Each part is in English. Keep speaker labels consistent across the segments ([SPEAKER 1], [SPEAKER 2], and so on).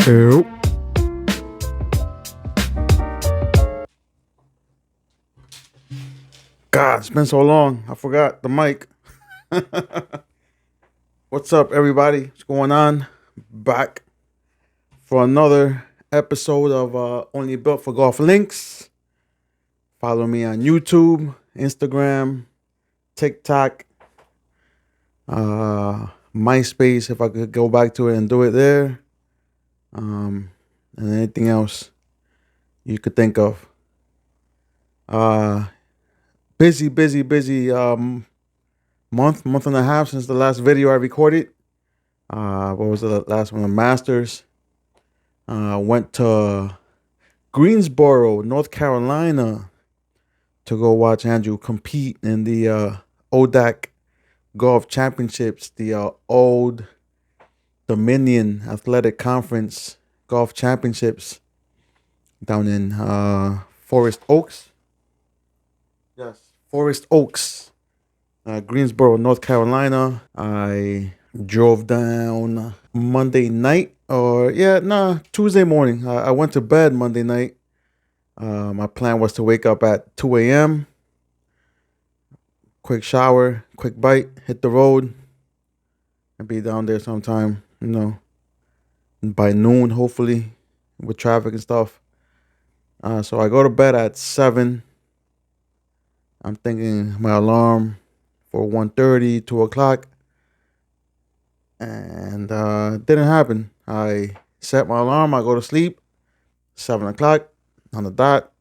[SPEAKER 1] Ew. God, it's been so long. I forgot the mic. What's up, everybody? What's going on? Back for another episode of Only Built for Golf Links. Follow me on YouTube, Instagram, TikTok, MySpace, if I could go back to it and do it there. And anything else you could think of. Busy month and a half since the last video I recorded. What was the last one? The Masters. Went to Greensboro, North Carolina, to go watch Andrew compete in the ODAC Golf Championships, the Old Dominion Athletic Conference Golf Championships down in Forest Oaks. Yes, Forest Oaks, Greensboro, North Carolina. I drove down Monday night, Tuesday morning. I went to bed Monday night. My plan was to wake up at 2 a.m., quick shower, quick bite, hit the road, and be down there sometime, by noon, hopefully, with traffic and stuff. So I go to bed at 7. I'm thinking my alarm for 1:30, 2 o'clock. And it didn't happen. I set my alarm. I go to sleep. 7 o'clock on the dot.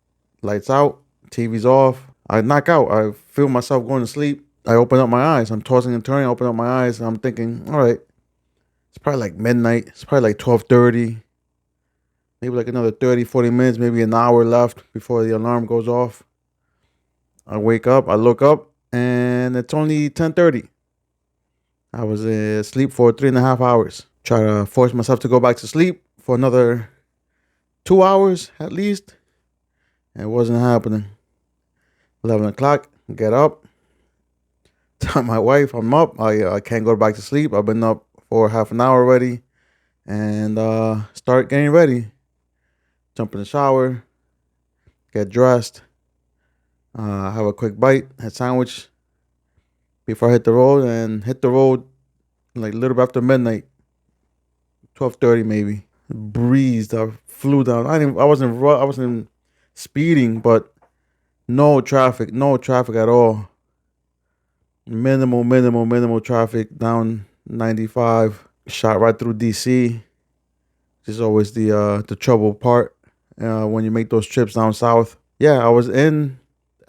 [SPEAKER 1] Lights out. TV's off. I knock out. I feel myself going to sleep. I open up my eyes. I'm tossing and turning. I open up my eyes. And I'm thinking, all right, it's probably like midnight. It's probably like 12:30. Maybe like another 30, 40 minutes, maybe an hour left before the alarm goes off. I wake up, I look up, and it's only 10:30. I was asleep for 3.5 hours. Try to force myself to go back to sleep for another 2 hours at least. And it wasn't happening. 11 o'clock, get up. Tell my wife I'm up. I can't go back to sleep. I've been up for half an hour already. And start getting ready. Jump in the shower. Get dressed. Have a quick bite, a sandwich before I hit the road, and hit the road like a little bit after midnight, 12:30 maybe. Breezed, I flew down. I wasn't speeding, but no traffic at all. Minimal traffic down 95. Shot right through DC, which is always the trouble part when you make those trips down south. Yeah, I was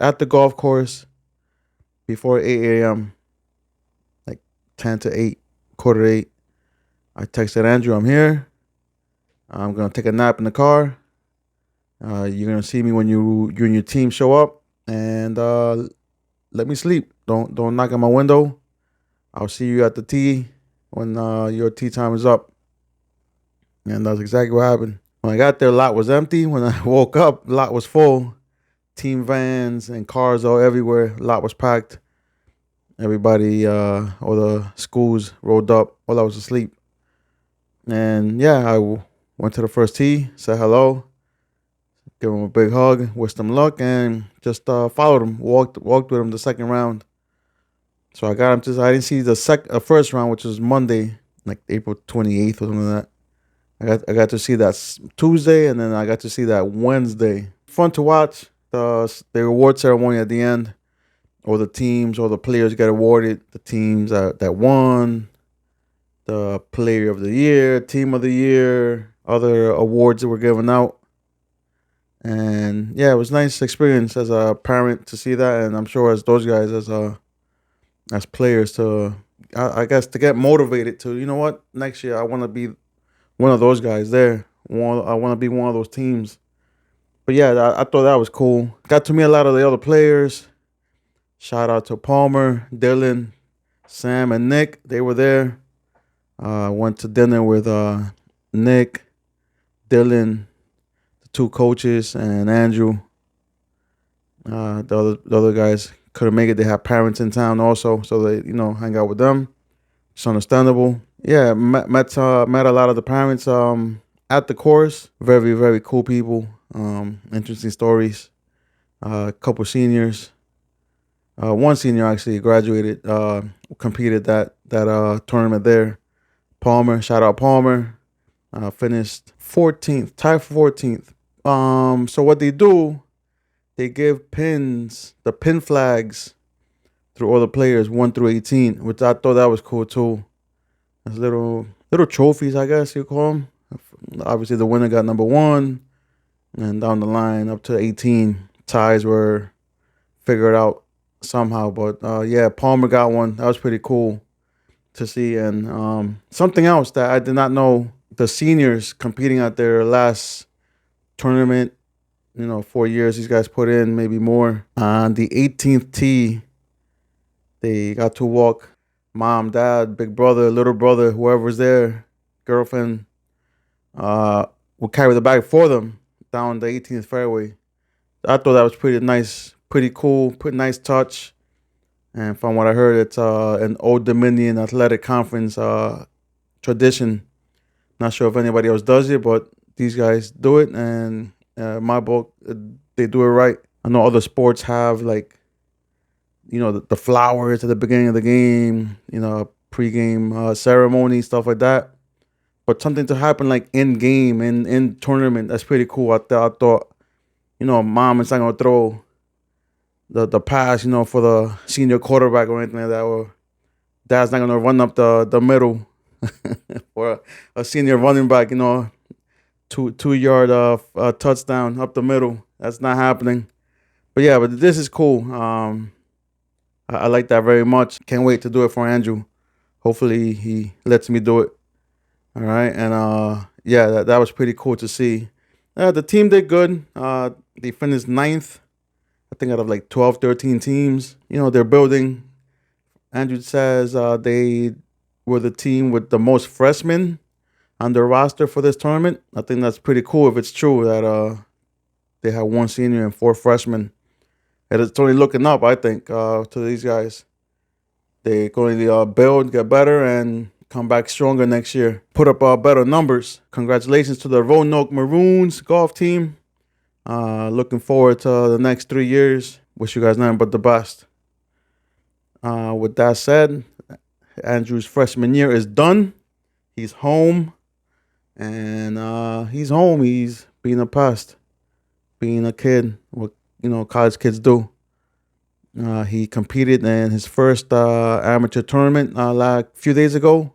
[SPEAKER 1] at the golf course before 8 a.m., like 10 to 8, quarter to 8. I texted Andrew, I'm here. I'm going to take a nap in the car. You're going to see me when you and your team show up. And let me sleep. Don't knock on my window. I'll see you at the tee when your tee time is up. And that's exactly what happened. When I got there, lot was empty. When I woke up, lot was full. Team vans and cars all everywhere. Lot was packed. Everybody, all the schools rolled up while I was asleep. And yeah, I went to the first tee, said hello, gave him a big hug, wished him luck, and just followed him, walked with him the second round. So I got him I didn't see the first round, which was Monday, like April 28th or something like that. I got to see that Tuesday, and then I got to see that Wednesday. Fun to watch. The award ceremony at the end, or the teams or the players get awarded. The teams that won, the player of the year, team of the year, other awards that were given out. And yeah, it was a nice experience as a parent to see that, and I'm sure as those guys as players to, I guess, to get motivated to, you know what, next year I want to be one of those guys there. I want to be one of those teams. But yeah, I thought that was cool. Got to meet a lot of the other players. Shout out to Palmer, Dylan, Sam, and Nick. They were there. Went to dinner with Nick, Dylan, the two coaches, and Andrew. The other guys couldn't make it. They had parents in town also, so they hang out with them. It's understandable. Yeah, met a lot of the parents. at the course. Very, very cool people. Interesting stories. A couple seniors. One senior actually graduated, competed that tournament there. Palmer, shout out Palmer. Finished 14th, tied for 14th. So what they do, they give pins, the pin flags, through all the players 1 through 18, which I thought that was cool too. As little trophies, I guess you call them. Obviously, the winner got number 1, and down the line up to 18, ties were figured out somehow. But yeah, Palmer got one. That was pretty cool to see. And something else that I did not know: the seniors competing at their last tournament. 4 years these guys put in, maybe more. On the 18th tee, they got to walk. Mom, dad, big brother, little brother, whoever's there, girlfriend, will carry the bag for them down the 18th fairway. I thought that was pretty nice, pretty cool, pretty nice touch. And from what I heard, it's an Old Dominion Athletic Conference tradition. Not sure if anybody else does it, but these guys do it, and in my book, they do it right. I know other sports have the flowers at the beginning of the game, pregame ceremony, stuff like that. But something to happen like in game, in tournament, that's pretty cool. I thought, mom is not gonna throw the pass, for the senior quarterback or anything like that, or dad's not gonna run up the middle for a senior running back, 2 yard touchdown up the middle. That's not happening. But yeah, but this is cool. I like that very much. Can't wait to do it for Andrew. Hopefully he lets me do it. All right, and yeah, that was pretty cool to see. The team did good. They finished 9th, I think, out of like 12, 13 teams. They're building. Andrew says they were the team with the most freshmen on their roster for this tournament. I think that's pretty cool if it's true that they had 1 senior and 4 freshmen. And it's only looking up, I think, to these guys. They're going to build, get better, and come back stronger next year. Put up better numbers. Congratulations to the Roanoke Maroons golf team. Looking forward to the next 3 years. Wish you guys nothing but the best. With that said, Andrew's freshman year is done. He's home. And he's home. He's being a pest. Being a kid. What college kids do. He competed in his first amateur tournament like a few days ago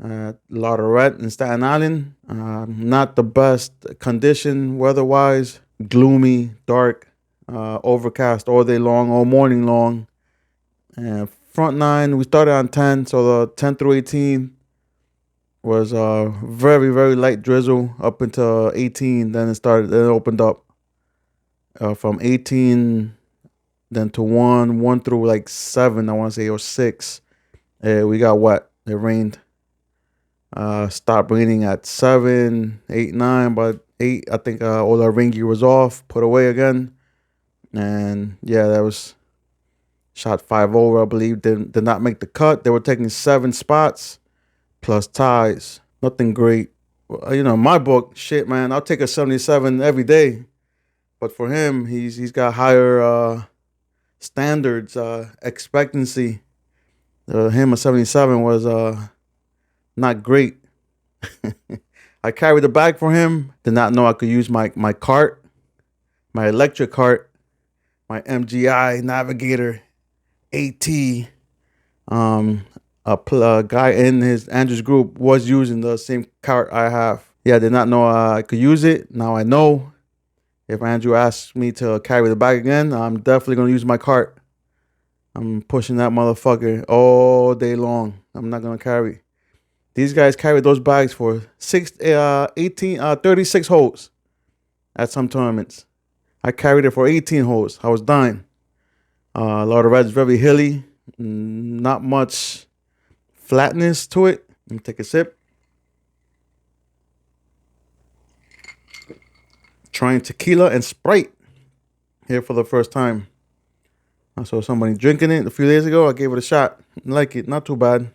[SPEAKER 1] at Lotterette in Staten Island. Not the best condition weather-wise. Gloomy, dark, overcast all day long, all morning long. And front 9, we started on 10, so the 10 through 18 was very, very light drizzle up until 18. Then it opened up. From 18 then to 1 through like 7, I want to say, or 6. We got wet. It rained. Stopped raining at 7, 8, 9, but 8, I think all our rain gear was off, put away again. And yeah, that was shot 5 over, I believe. Did not make the cut. They were taking 7 spots plus ties. Nothing great. My book, shit, man, I'll take a 77 every day. But for him, he's got higher standards, expectancy. Him a 77 was not great. I carried the bag for him. Did not know I could use my cart, my electric cart, my MGI Navigator AT. A guy in Andrew's group was using the same cart I have. Yeah, I did not know I could use it. Now I know. If Andrew asks me to carry the bag again, I'm definitely going to use my cart. I'm pushing that motherfucker all day long. I'm not going to carry. These guys carry those bags for 36 holes at some tournaments. I carried it for 18 holes. I was dying. Lotterette is very hilly. Not much flatness to it. Let me take a sip. Trying tequila and Sprite here for the first time. I saw somebody drinking it a few days ago. I gave it a shot. I like it. Not too bad.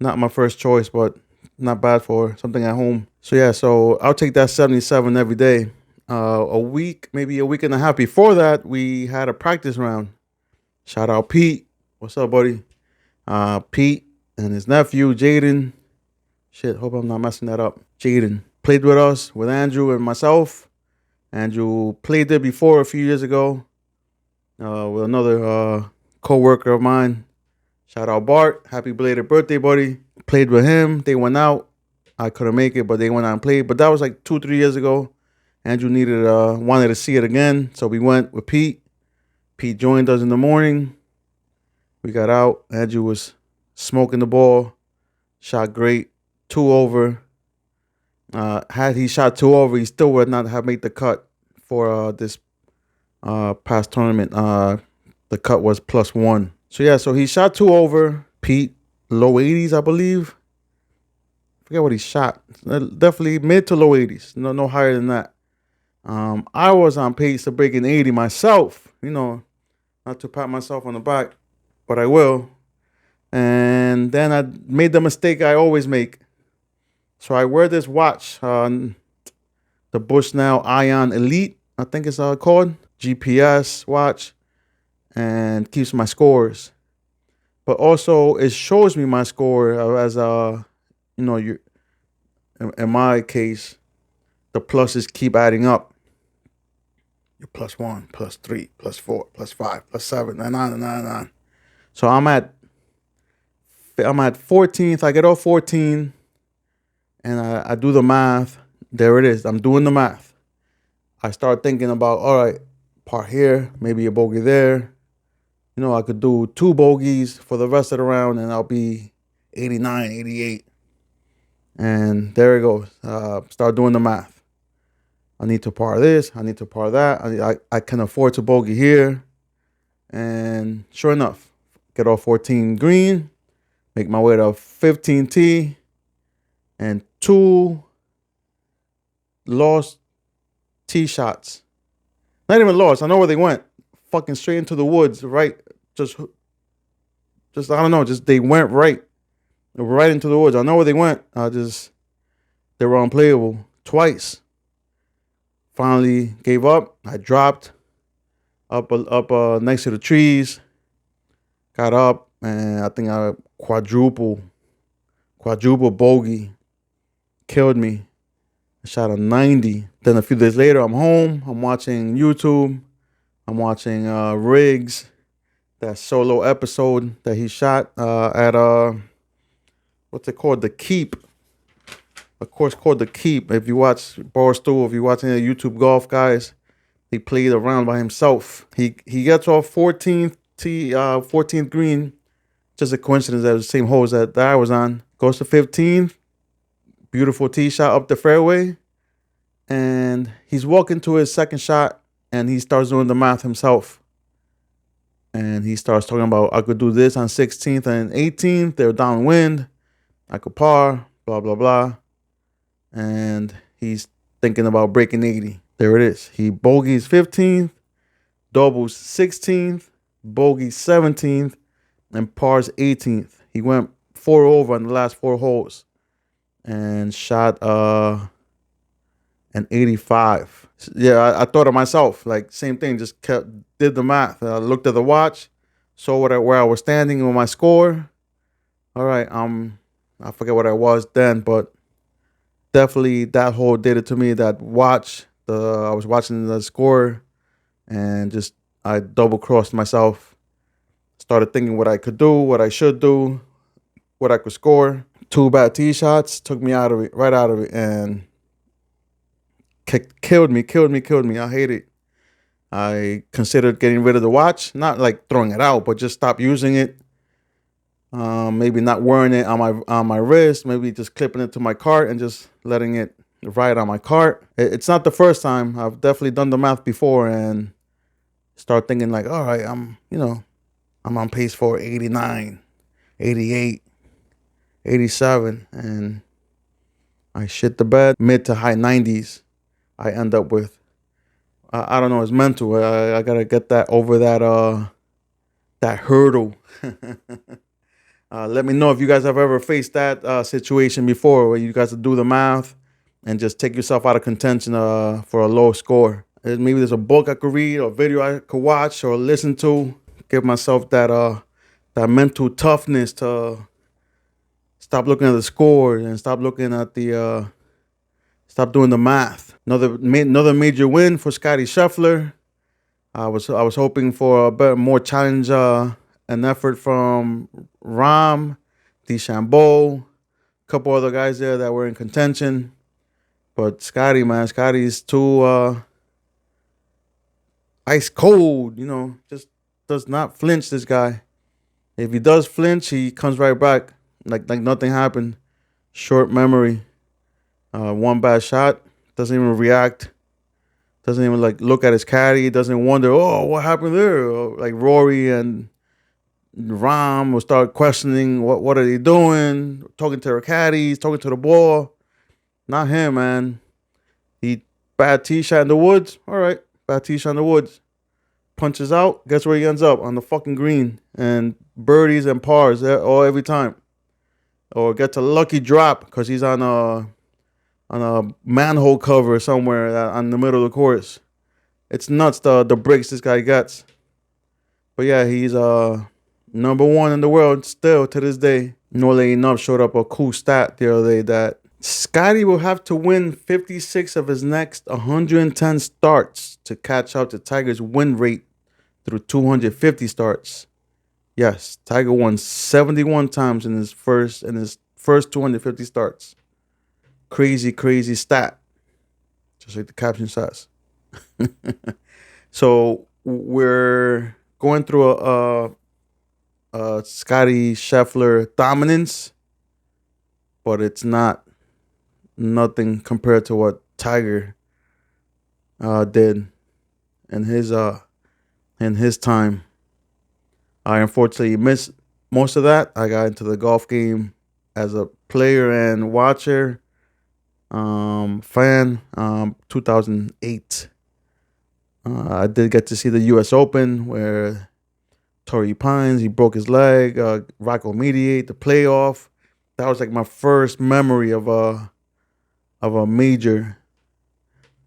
[SPEAKER 1] Not my first choice, but not bad for something at home. So yeah, so I'll take that 77 every day. A week, maybe a week and a half before that, we had a practice round. Shout out Pete. What's up, buddy? Pete and his nephew Jaden. Shit, hope I'm not messing that up. Jaden played with us, with Andrew and myself. Andrew played there before a few years ago with another co-worker of mine. Shout out Bart. Happy belated birthday, buddy. Played with him. They went out. I couldn't make it, but they went out and played. But that was like 2-3 years ago. Andrew wanted to see it again, so we went with Pete. Pete joined us in the morning. We got out. Andrew was smoking the ball. Shot great. 2 over. Had he shot 2 over, he still would not have made the cut for this past tournament. The cut was +1. So yeah, so he shot 2 over. Pete, low 80s, I believe. Forget what he shot. Definitely mid to low 80s. No higher than that. I was on pace to break an 80 myself. Not to pat myself on the back, but I will. And then I made the mistake I always make. So I wear this watch, the Bushnell Ion Elite, I think it's called, GPS watch, and keeps my scores. But also it shows me my score as in my case, the pluses keep adding up. You're +1, +3, +4, +5, +7, and on and on and on. So I'm at 14th. I get off 14. And I do the math. There it is. I'm doing the math. I start thinking about, all right, par here, maybe a bogey there. I could do 2 bogeys for the rest of the round, and I'll be 89, 88. And there it goes. Start doing the math. I need to par this. I need to par that. I can afford to bogey here. And sure enough, get off 14 green, make my way to 15 tee. And 2 lost tee shots. Not even lost. I know where they went. Fucking straight into the woods, right? Just I don't know. Just they went right into the woods. I know where they went. They were unplayable twice. Finally gave up. I dropped up next to the trees. Got up and I think I quadruple bogey. Killed me. I shot a 90. Then a few days later, I'm home. I'm watching YouTube. I'm watching Riggs, that solo episode that he shot at what's it called? The Keep. A course called The Keep. If you watch Barstool, if you watch any YouTube golf guys, he played around by himself. He gets off 14th green. Just a coincidence that was the same holes that I was on. Goes to 15th. Beautiful tee shot up the fairway. And he's walking to his second shot and he starts doing the math himself. And he starts talking about, I could do this on 16th and 18th. They're downwind. I could par, blah, blah, blah. And he's thinking about breaking 80. There it is. He bogeys 15th, doubles 16th, bogeys 17th, and pars 18th. He went 4 over on the last 4 holes. And shot an 85. Yeah, I thought of myself, like same thing. Just did the math. I looked at the watch, saw where I was standing with my score. All right, I forget what I was then, but definitely that hole did it to me. That watch, I was watching the score, and just I double crossed myself. Started thinking what I could do, what I should do, what I could score. 2 bad tee shots took me right out of it, and killed me. I hate it. I considered getting rid of the watch, not like throwing it out, but just stop using it. Maybe not wearing it on my wrist, maybe just clipping it to my cart and just letting it ride on my cart. It's not the first time. I've definitely done the math before and start thinking like, all right, I'm on pace for 89, 88. 87, and I shit the bed. Mid to high 90s I end up with. I don't know, it's mental. I gotta get that over that hurdle. Let me know if you guys have ever faced that situation before, where you guys do the math and just take yourself out of contention for a low score. Maybe there's a book I could read, or a video I could watch or listen to. Give myself that mental toughness to stop looking at the score and stop looking at stop doing the math. Another major win for Scotty Scheffler. I was hoping for more challenge and effort from Rahm, DeChambeau, a couple other guys there that were in contention. But Scotty, man, Scotty's too ice cold. Just does not flinch. This guy. If he does flinch, he comes right back like nothing happened. Short memory. One bad shot, doesn't even react. Doesn't even look at his caddy. Doesn't wonder, oh, what happened there? Or, like Rory and Rahm will start questioning what are they doing? Talking to their caddies, talking to the ball. Not him, man. He bad tee shot in the woods. All right, bad tee shot in the woods. Punches out. Guess where he ends up? On the fucking green, and birdies and pars all every time. Or gets a lucky drop because he's on a manhole cover somewhere on the middle of the course. It's nuts the breaks this guy gets. But yeah, he's number one in the world still to this day. Nole Enough showed up a cool stat the other day that Scotty will have to win 56 of his next 110 starts to catch up to Tiger's win rate through 250 starts. Yes, Tiger won 71 times in his first 250 starts. Crazy stat. Just like the caption says. So we're going through a Scotty Scheffler dominance, but it's nothing compared to what Tiger did in his time. I unfortunately missed most of that. I got into the golf game as a player and watcher, fan. 2008. I did get to see the U.S. Open where Torrey Pines, he broke his leg. Rocco Mediate, the playoff. That was like my first memory of a major,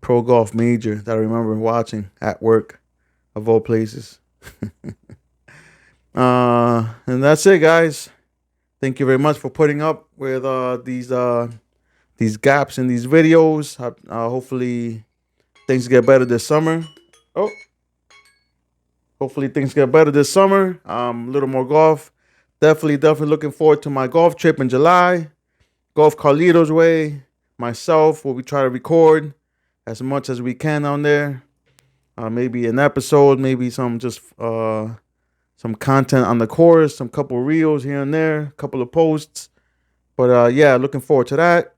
[SPEAKER 1] pro golf major that I remember watching at work, of all places. And that's it, guys. Thank you very much for putting up with these gaps in these videos. Hopefully things get better this summer. Hopefully things get better this summer. A little more golf. Definitely looking forward to my golf trip in July. Golf Carlito's Way. Myself, where we try to record as much as we can on there. Maybe an episode, maybe some content on the course, some couple reels here and there, a couple of posts. But yeah, looking forward to that.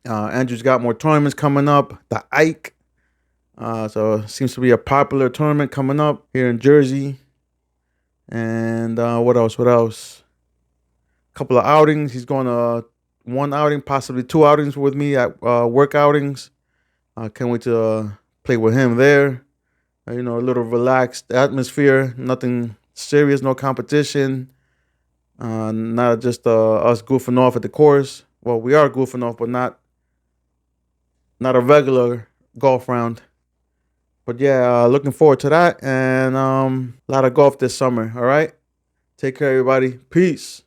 [SPEAKER 1] Andrew's got more tournaments coming up. The Ike. So it seems to be a popular tournament coming up here in Jersey. And what else? A couple of outings. He's going to one outing, possibly two outings with me at work outings. Can't wait to play with him there. A little relaxed atmosphere. Nothing serious, no competition. Not just us goofing off at the course. Well, we are goofing off, but not a regular golf round. But yeah, looking forward to that. And a lot of golf this summer. All right. Take care, everybody. Peace.